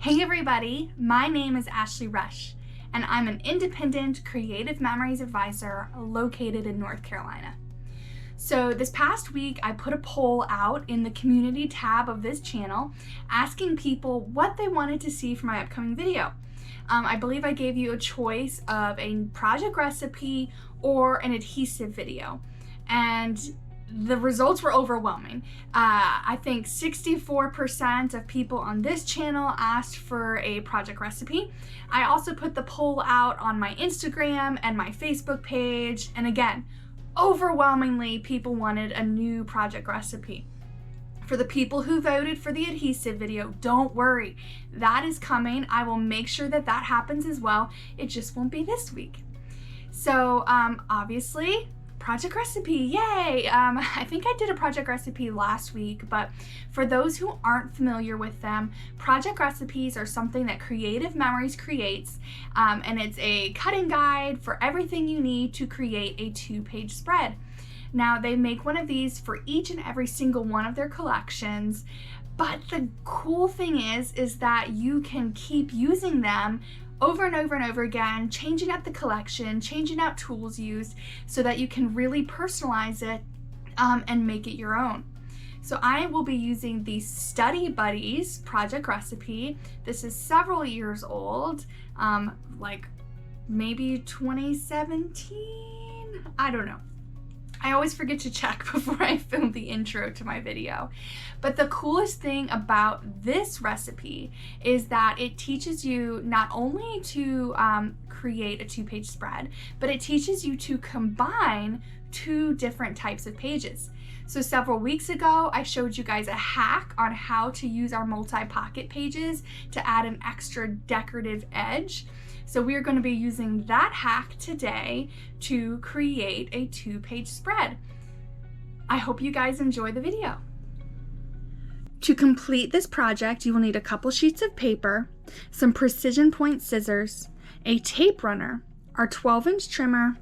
Hey everybody, my name is Ashley Rush, and I'm an independent creative memories advisor located in North Carolina. So this past week, I put a poll out in the community tab of this channel asking people what they wanted to see for my upcoming video. I believe I gave you a choice of a project recipe or an adhesive video, and the results were overwhelming. I think 64% of people on this channel asked for a project recipe. I also put the poll out on my Instagram and my Facebook page, and again, overwhelmingly people wanted a new project recipe. For the people who voted for the adhesive video, don't worry, that is coming. I will make sure that that happens as well. It just won't be this week. So obviously, project recipe, yay! I think I did a project recipe last week, but for those who aren't familiar with them, project recipes are something that Creative Memories creates, and it's a cutting guide for everything you need to create a 2-page spread. Now, they make one of these for each and every single one of their collections, but the cool thing is that you can keep using them over and over and over again, changing out the collection, changing out tools used so that you can really personalize it and make it your own. So I will be using the Study Buddies project recipe. This is several years old, like maybe 2017? I don't know. I always forget to check before I film the intro to my video. But the coolest thing about this recipe is that it teaches you not only to create a 2-page spread, but it teaches you to combine 2 different types of pages. So several weeks ago, I showed you guys a hack on how to use our multi-pocket pages to add an extra decorative edge. So we're going to be using that hack today to create a 2-page spread. I hope you guys enjoy the video. To complete this project, you will need a couple sheets of paper, some precision point scissors, a tape runner, our 12-inch trimmer,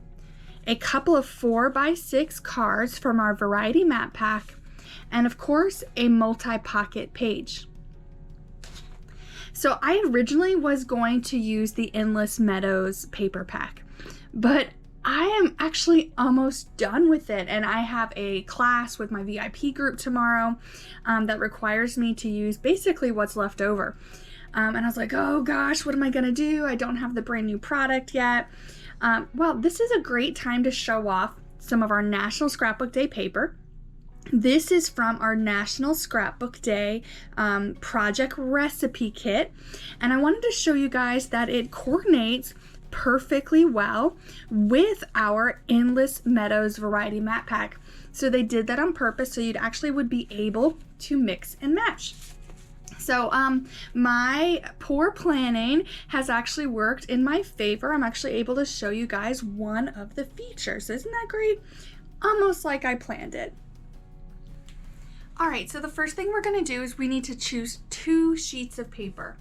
a couple of 4x6 cards from our variety map pack, and of course, a multi-pocket page. So I originally was going to use the Endless Meadows paper pack, but I am actually almost done with it, and I have a class with my VIP group tomorrow that requires me to use basically what's left over. And I was like, oh gosh, what am I gonna do? I don't have the brand new product yet. Well, this is a great time to show off some of our National Scrapbook Day paper. This is from our National Scrapbook Day project recipe kit, and I wanted to show you guys that it coordinates perfectly well with our Endless Meadows variety map pack. So they did that on purpose so you'd actually would be able to mix and match. So my poor planning has actually worked in my favor. I'm actually able to show you guys one of the features. Isn't that great? Almost like I planned it. All right, so the first thing we're gonna do is we need to choose 2 sheets of paper.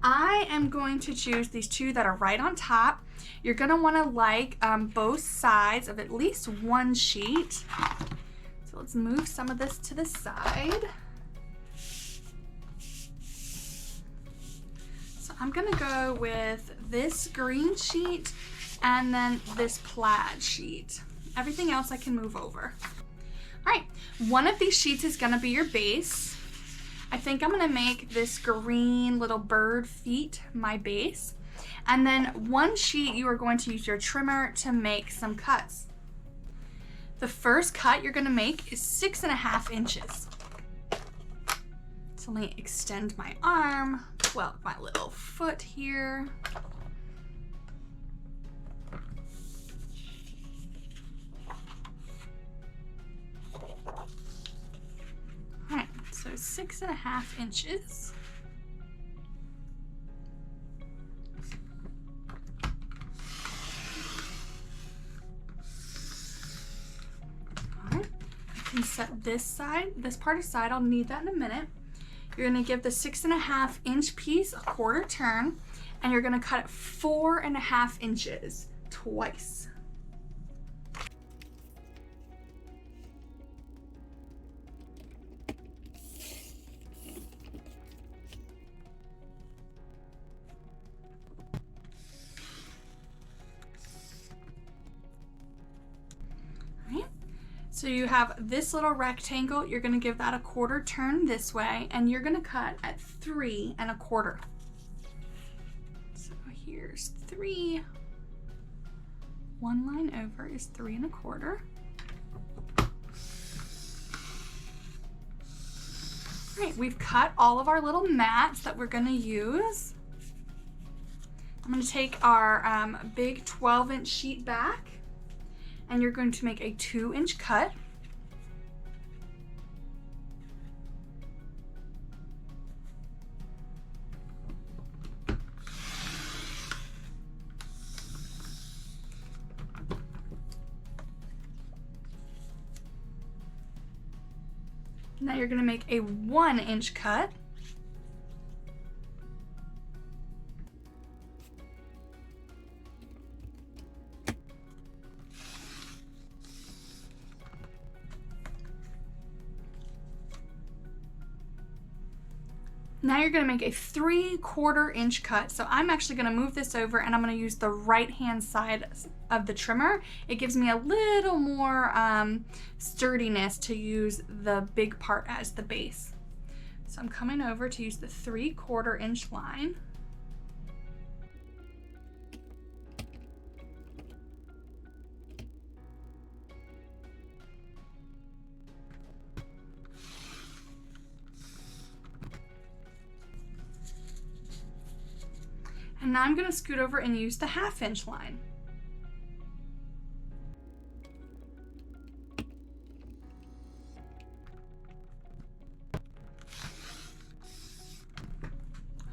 I am going to choose these 2 that are right on top. You're gonna wanna like both sides of at least 1 sheet. So let's move some of this to the side. So I'm gonna go with this green sheet and then this plaid sheet. Everything else I can move over. All right, one of these sheets is gonna be your base. I think I'm gonna make this green little bird feet my base. And then 1 sheet you are going to use your trimmer to make some cuts. The first cut you're gonna make is 6.5 inches. So let me extend my arm, well, my little foot here. All right, so 6.5 inches. All right, I can set this side, this part aside. I'll need that in a minute. You're gonna give the 6.5 inch piece a 1/4 turn, and you're gonna cut it 4.5 inches twice. So you have this little rectangle, you're gonna give that a 1/4 turn this way, and you're gonna cut at 3 1/4. So here's 3. One line over is 3 1/4. All right, we've cut all of our little mats that we're gonna use. I'm gonna take our big 12-inch sheet back, and you're going to make a 2-inch cut. Now you're going to make a 1-inch cut. Now you're going to make a 3/4 inch cut. So I'm actually going to move this over, and I'm going to use the right hand side of the trimmer. It gives me a little more sturdiness to use the big part as the base. So I'm coming over to use the 3/4 inch line. And now I'm going to scoot over and use the 1/2 inch line.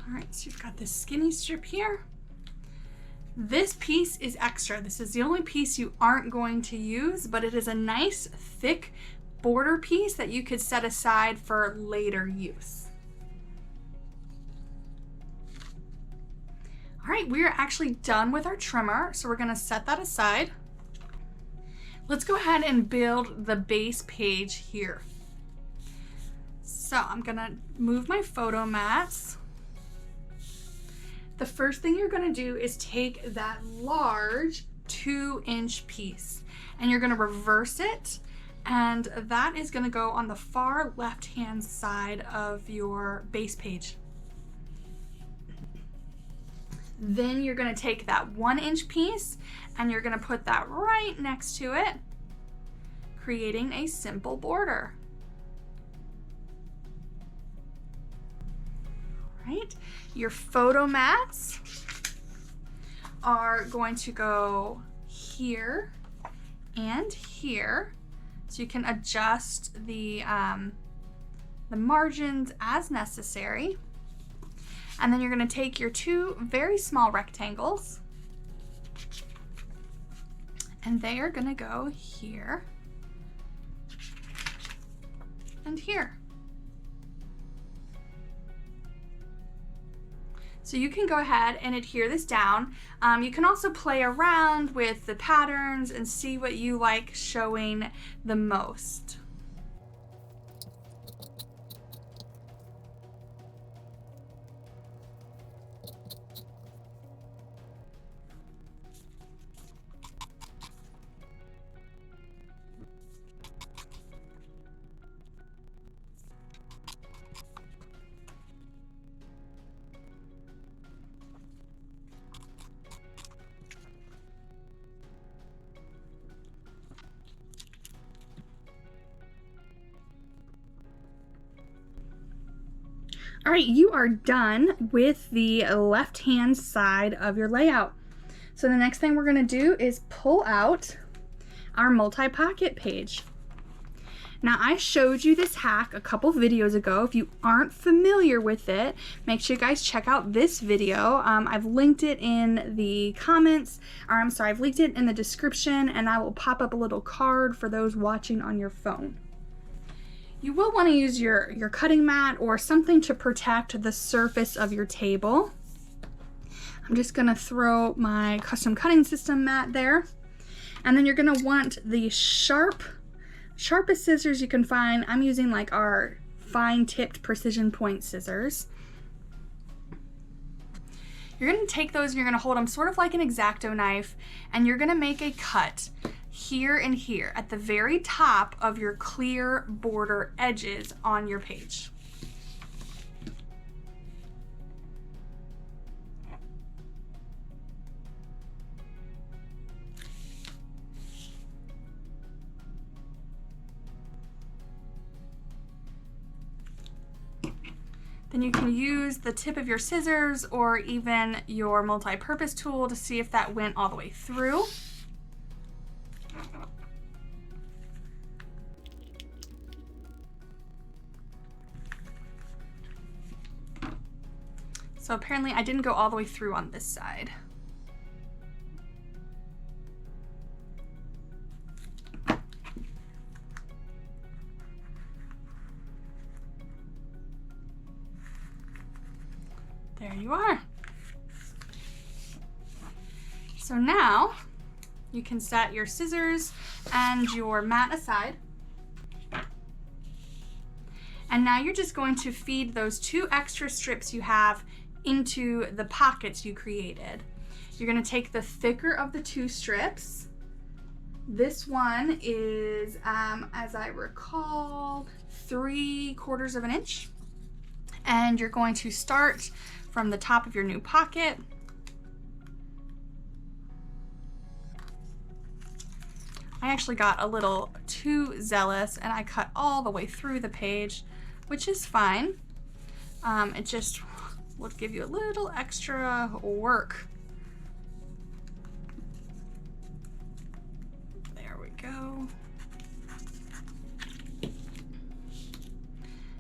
All right, so you've got this skinny strip here. This piece is extra. This is the only piece you aren't going to use, but it is a nice thick border piece that you could set aside for later use. All right, we are actually done with our trimmer, so we're gonna set that aside. Let's go ahead and build the base page here. So I'm gonna move my photo mats. The first thing you're gonna do is take that large 2-inch piece, and you're gonna reverse it, and that is gonna go on the far left-hand side of your base page. Then you're gonna take that 1-inch piece and you're gonna put that right next to it, creating a simple border. All right, your photo mats are going to go here and here, so you can adjust the margins as necessary. And then you're going to take your 2 very small rectangles, and they are going to go here and here. So you can go ahead and adhere this down. You can also play around with the patterns and see what you like showing the most. All right, you are done with the left-hand side of your layout. So the next thing we're gonna do is pull out our multi-pocket page. Now, I showed you this hack a couple videos ago. If you aren't familiar with it, make sure you guys check out this video. I've linked it in the comments, or I'm sorry, I've linked it in the description, and I will pop up a little card for those watching on your phone. You will want to use your cutting mat or something to protect the surface of your table. I'm just going to throw my custom cutting system mat there. And then you're going to want the sharpest scissors you can find. I'm using like our fine tipped precision point scissors. You're going to take those and you're going to hold them sort of like an X-Acto knife, and you're going to make a cut. here and here at the very top of your clear border edges on your page. Then you can use the tip of your scissors or even your multi-purpose tool to see if that went all the way through. So apparently I didn't go all the way through on this side. There you are. So now you can set your scissors and your mat aside. And now you're just going to feed those 2 extra strips you have into the pockets you created. You're going to take the thicker of the 2 strips. This one is, as I recall, 3/4 of an inch. And you're going to start from the top of your new pocket. I actually got a little too zealous and I cut all the way through the page, which is fine. It just would give you a little extra work. There we go.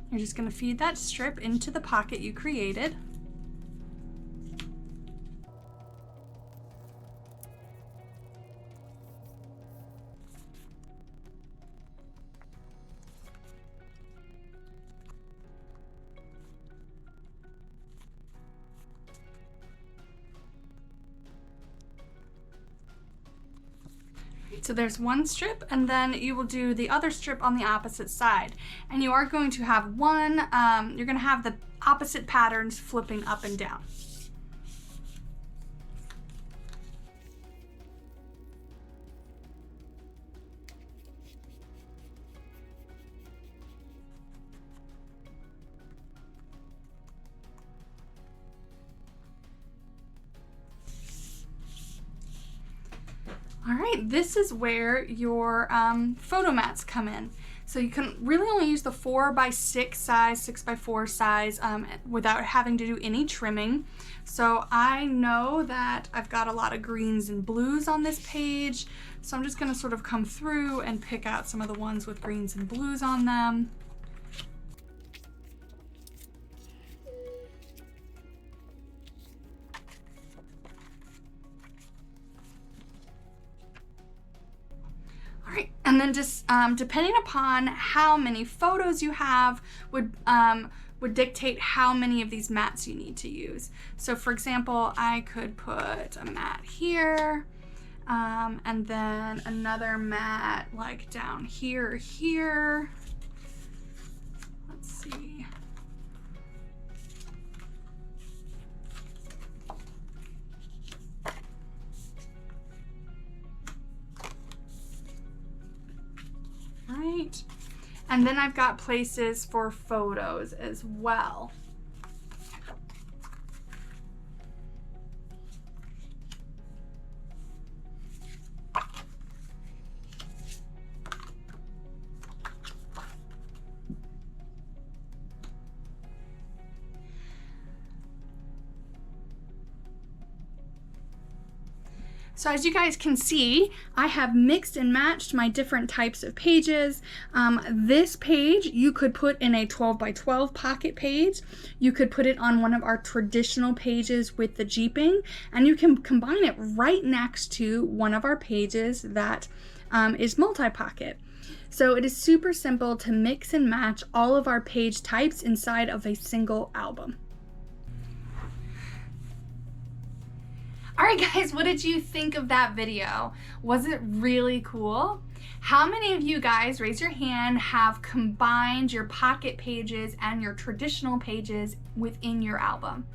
You're just going to feed that strip into the pocket you created. So there's one strip, and then you will do the other strip on the opposite side. And you are going to have you're going to have the opposite patterns flipping up and down. All right, this is where your photo mats come in. So you can really only use the 4x6 size, 6x4 size without having to do any trimming. So I know that I've got a lot of greens and blues on this page. So I'm just gonna sort of come through and pick out some of the ones with greens and blues on them. And then just depending upon how many photos you have would dictate how many of these mats you need to use. So for example, I could put a mat here, and then another mat like down here or here. Let's see. Right. And then I've got places for photos as well. So as you guys can see, I have mixed and matched my different types of pages. This page you could put in a 12x12 pocket page. You could put it on one of our traditional pages with the jeeping, and you can combine it right next to one of our pages that is multi-pocket. So it is super simple to mix and match all of our page types inside of a single album. All right guys, what did you think of that video? Was it really cool? How many of you guys, raise your hand, have combined your pocket pages and your traditional pages within your album?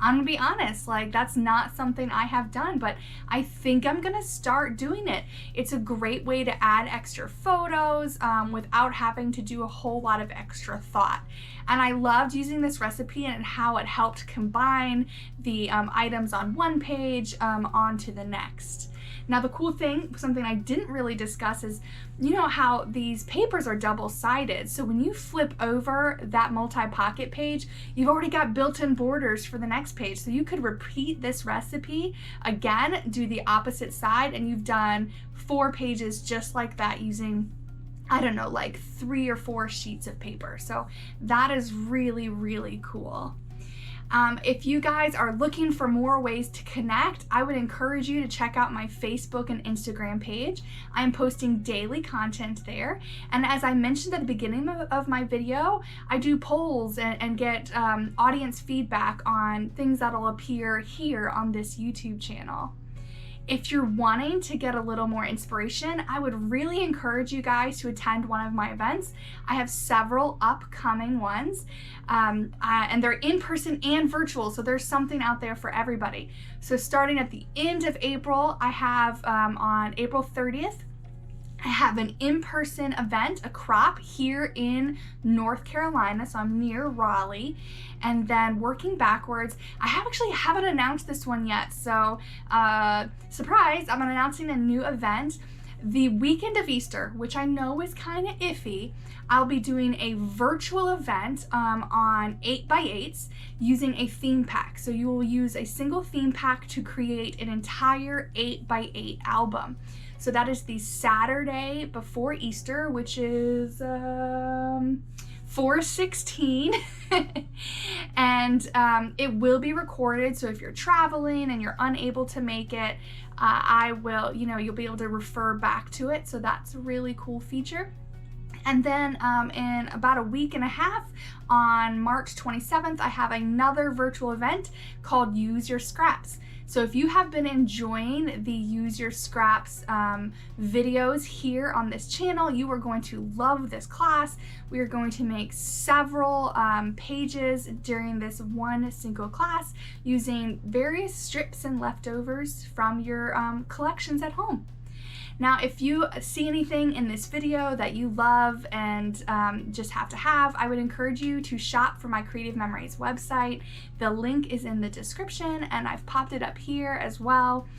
I'm gonna be honest, like that's not something I have done, but I think I'm gonna start doing it. It's a great way to add extra photos without having to do a whole lot of extra thought. And I loved using this recipe and how it helped combine the items on one page onto the next. Now the cool thing, something I didn't really discuss, is you know how these papers are double-sided. So when you flip over that multi-pocket page, you've already got built-in borders for the next page. So you could repeat this recipe again, do the opposite side, and you've done 4 pages just like that using, I don't know, like 3 or 4 sheets of paper. So that is really, really cool. If you guys are looking for more ways to connect, I would encourage you to check out my Facebook and Instagram page. I'm posting daily content there. And as I mentioned at the beginning of my video, I do polls and get audience feedback on things that'll appear here on this YouTube channel. If you're wanting to get a little more inspiration, I would really encourage you guys to attend one of my events. I have several upcoming ones, and they're in person and virtual, so there's something out there for everybody. So starting at the end of April, I have on April 30th, I have an in-person event, a crop here in North Carolina, so I'm near Raleigh. And then working backwards, I actually haven't announced this one yet, so surprise, I'm announcing a new event. The weekend of Easter, which I know is kind of iffy, I'll be doing a virtual event on 8x8s using a theme pack. So you will use a single theme pack to create an entire 8x8 album. So that is the Saturday before Easter, which is 4/16. And it will be recorded. So if you're traveling and you're unable to make it, I will, you'll be able to refer back to it. So that's a really cool feature. And then in about a week and a half, on March 27th, I have another virtual event called Use Your Scraps. So if you have been enjoying the Use Your Scraps videos here on this channel, you are going to love this class. We are going to make several pages during this one single class using various strips and leftovers from your collections at home. Now, if you see anything in this video that you love and just have to have, I would encourage you to shop for my Creative Memories website. The link is in the description and I've popped it up here as well.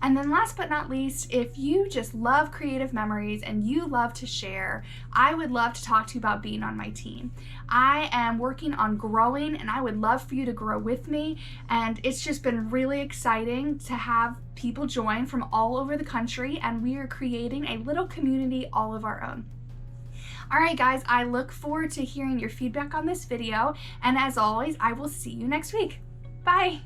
And then last but not least, if you just love Creative Memories and you love to share, I would love to talk to you about being on my team. I am working on growing and I would love for you to grow with me. And it's just been really exciting to have people join from all over the country, and we are creating a little community all of our own. All right, guys, I look forward to hearing your feedback on this video. And as always, I will see you next week. Bye.